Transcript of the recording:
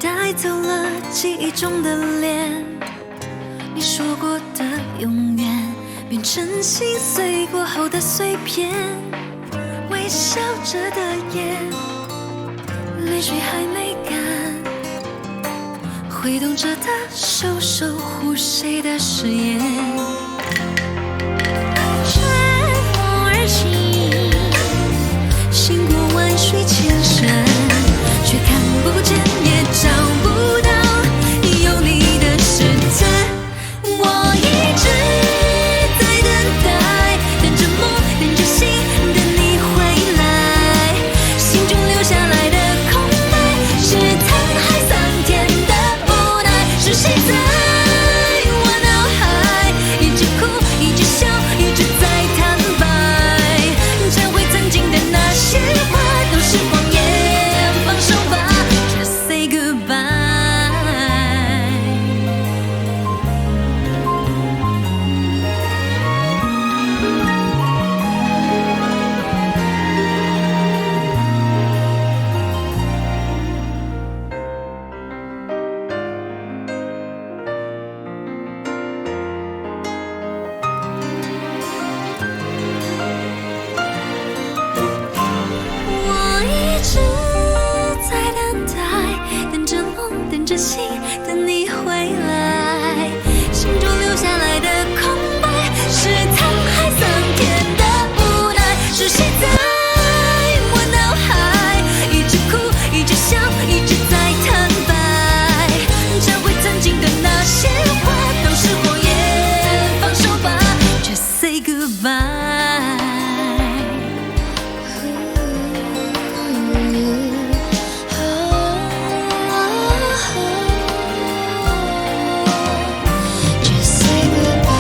带走了记忆中的脸，你说过的永远变成心碎过后的碎片，微笑着的眼，泪水还没干，挥动着的手守护谁的誓言，乘风而行，行过万水千山，却看不见也找不到有你的世界。我一直在等待，等着梦，等着心，等你回来。心中留下来的空白，是沧海桑田的无奈。是谁在我脑海一直哭，一直笑，一直在坦白，忏悔曾经的那些话都是谎言，放手吧，Just say goodbye。我一直在等待，等着梦，等着心，等你回来。心中留下来的空白，是沧海桑田的无奈。是谁在我脑海一直哭，一直笑，一直在坦白，忏悔曾经的那些话都是谎言，放手吧，Just say goodbye。Just say goodbye。